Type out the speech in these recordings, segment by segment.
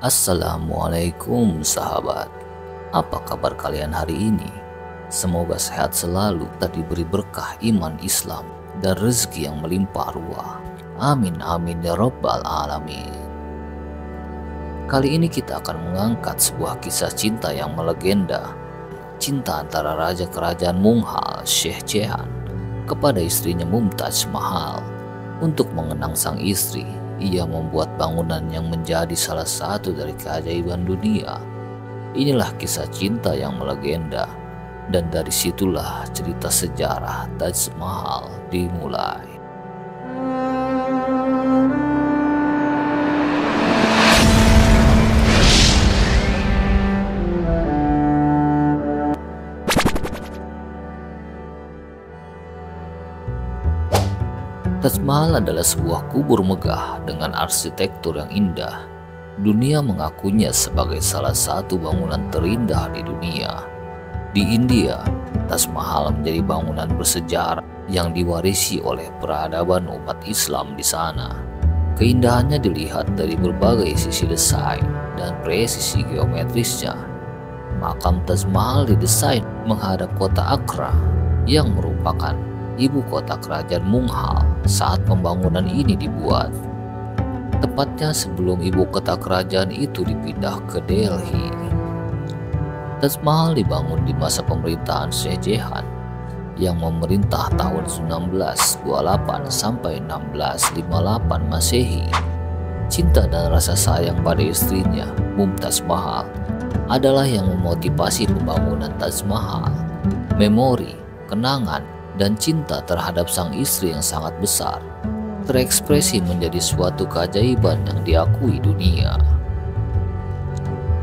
Assalamualaikum sahabat, apa kabar kalian hari ini? Semoga sehat selalu dan diberi berkah iman Islam dan rezeki yang melimpah ruah. Amin amin ya rabbal alamin. Kali ini kita akan mengangkat sebuah kisah cinta yang melegenda. Cinta antara raja kerajaan Mughal Shah Jahan kepada istrinya Mumtaz Mahal. Untuk mengenang sang istri, ia membuat bangunan yang menjadi salah satu dari keajaiban dunia. Inilah kisah cinta yang melegenda, dan dari situlah cerita sejarah Taj Mahal dimulai. Taj Mahal adalah sebuah kubur megah dengan arsitektur yang indah. Dunia mengakuinya sebagai salah satu bangunan terindah di dunia. Di India, Taj Mahal menjadi bangunan bersejarah yang diwarisi oleh peradaban umat Islam di sana. Keindahannya dilihat dari berbagai sisi desain dan presisi geometrisnya. Makam Taj Mahal didesain menghadap kota Agra yang merupakan ibu kota kerajaan Mughal saat pembangunan ini dibuat. Tepatnya sebelum ibu kota kerajaan itu dipindah ke Delhi. Taj Mahal dibangun di masa pemerintahan Shah Jahan yang memerintah tahun 1928 sampai 1658 Masehi. Cinta dan rasa sayang pada istrinya, Mumtaz Mahal, adalah yang memotivasi pembangunan Taj Mahal. Memori, kenangan, dan cinta terhadap sang istri yang sangat besar terekspresi menjadi suatu keajaiban yang diakui dunia.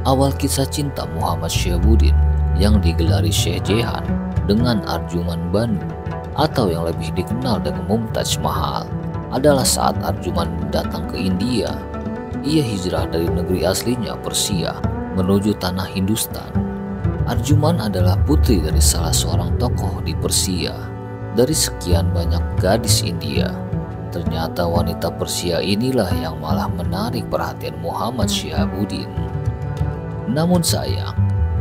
Awal kisah cinta Muhammad Shahabuddin yang digelari Shah Jahan dengan Arjuman Banu atau yang lebih dikenal dengan Mumtaz Mahal adalah saat Arjuman datang ke India. Ia hijrah dari negeri aslinya Persia menuju tanah Hindustan. Arjuman adalah putri dari salah seorang tokoh di Persia. Dari sekian banyak gadis India, ternyata wanita Persia inilah yang malah menarik perhatian Muhammad Shahabuddin. Namun sayang,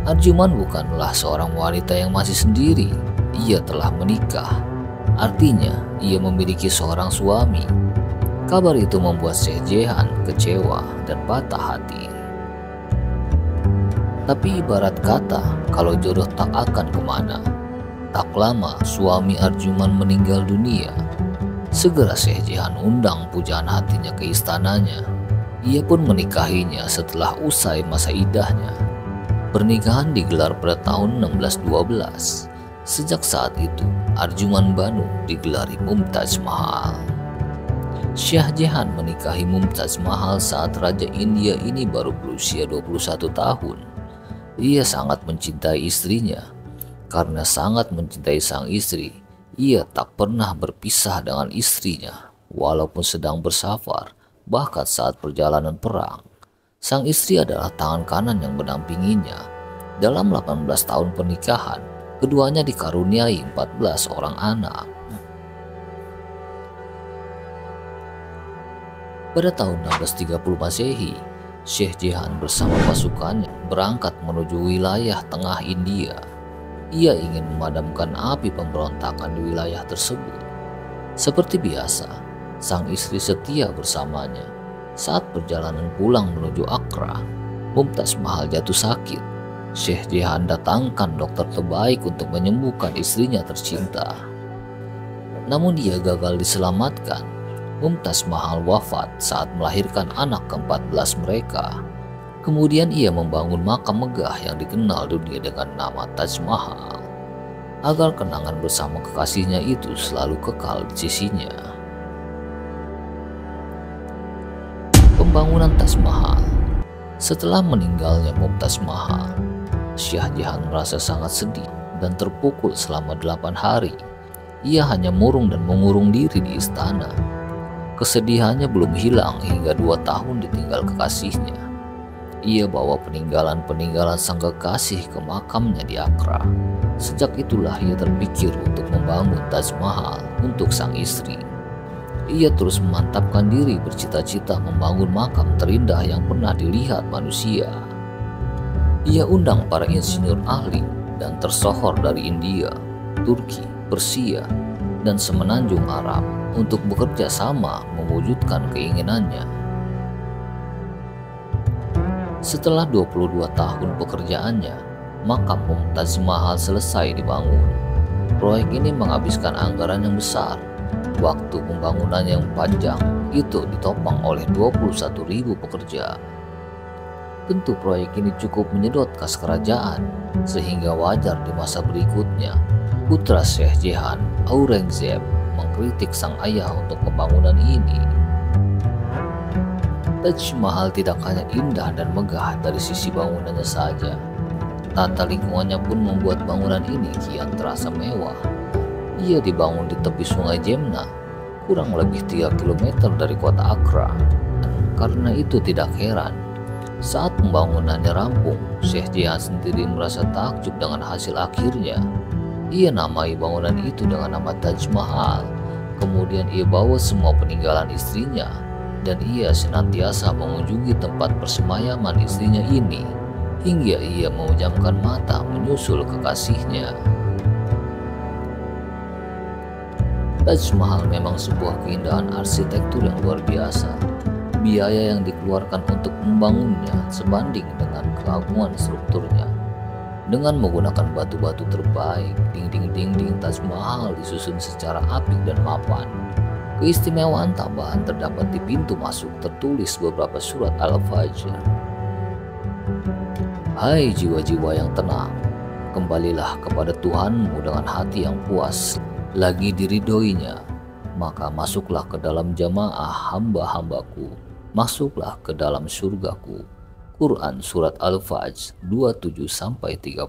Arjuman bukanlah seorang wanita yang masih sendiri. Ia telah menikah. Artinya, ia memiliki seorang suami. Kabar itu membuat Shah Jahan kecewa dan patah hati. Tapi ibarat kata, kalau jodoh tak akan kemana. Tak lama suami Arjuman meninggal dunia. Segera Shah Jahan undang pujaan hatinya ke istananya. Ia pun menikahinya setelah usai masa idahnya. Pernikahan digelar pada tahun 1612. Sejak saat itu Arjuman Banu digelari Mumtaz Mahal. Shah Jahan menikahi Mumtaz Mahal saat Raja India ini baru berusia 21 tahun. Ia sangat mencintai istrinya. Karena sangat mencintai sang istri, ia tak pernah berpisah dengan istrinya, walaupun sedang bersafar, bahkan saat perjalanan perang. Sang istri adalah tangan kanan yang mendampinginya. Dalam 18 tahun pernikahan, keduanya dikaruniai 14 orang anak. Pada tahun 1630 Masehi, Shah Jahan bersama pasukannya berangkat menuju wilayah tengah India. Ia ingin memadamkan api pemberontakan di wilayah tersebut. Seperti biasa, sang istri setia bersamanya. Saat perjalanan pulang menuju Agra, Mumtaz Mahal jatuh sakit. Shah Jahan datangkan dokter terbaik untuk menyembuhkan istrinya tercinta. Namun ia gagal diselamatkan. Mumtaz Mahal wafat saat melahirkan anak ke-14 mereka. Kemudian ia membangun makam megah yang dikenal dunia dengan nama Taj Mahal, agar kenangan bersama kekasihnya itu selalu kekal di sisinya. Pembangunan Taj Mahal. Setelah meninggalnya Mumtaz Mahal, Shah Jahan merasa sangat sedih dan terpukul selama 8 hari. Ia hanya murung dan mengurung diri di istana. Kesedihannya belum hilang hingga 2 tahun ditinggal kekasihnya. Ia bawa peninggalan-peninggalan sang kekasih ke makamnya di Agra. Sejak itulah ia terpikir untuk membangun Taj Mahal untuk sang istri. Ia terus memantapkan diri bercita-cita membangun makam terindah yang pernah dilihat manusia. Ia undang para insinyur ahli dan tersohor dari India, Turki, Persia, dan semenanjung Arab untuk bekerja sama mewujudkan keinginannya. Setelah 22 tahun pekerjaannya, makam Mumtaz Mahal selesai dibangun. Proyek ini menghabiskan anggaran yang besar. Waktu pembangunan yang panjang itu ditopang oleh 21.000 pekerja. Tentu proyek ini cukup menyedot kas kerajaan, sehingga wajar di masa berikutnya putra Syekh Jehan, Aurangzeb, mengkritik sang ayah untuk pembangunan ini. Taj Mahal tidak hanya indah dan megah dari sisi bangunannya saja. Tata lingkungannya pun membuat bangunan ini kian terasa mewah. Ia dibangun di tepi sungai Jemna, kurang lebih 3 km dari kota Accra. Karena itu tidak heran, saat pembangunannya rampung, Syekh Jehan sendiri merasa takjub dengan hasil akhirnya. Ia namai bangunan itu dengan nama Taj Mahal. Kemudian ia bawa semua peninggalan istrinya, dan ia senantiasa mengunjungi tempat persemayaman istrinya ini, hingga ia memejamkan mata menyusul kekasihnya. Taj Mahal memang sebuah keindahan arsitektur yang luar biasa. Biaya yang dikeluarkan untuk membangunnya sebanding dengan keagungan strukturnya. Dengan menggunakan batu-batu terbaik, dinding-dinding Taj Mahal disusun secara apik dan mapan. Keistimewaan tambahan terdapat di pintu masuk tertulis beberapa surat Al-Fajr. Hai jiwa-jiwa yang tenang, kembalilah kepada Tuhanmu dengan hati yang puas lagi diridhoinya, maka masuklah ke dalam jamaah hamba-hambaku, masuklah ke dalam surgaku. Quran Surat Al-Fajr 27-30.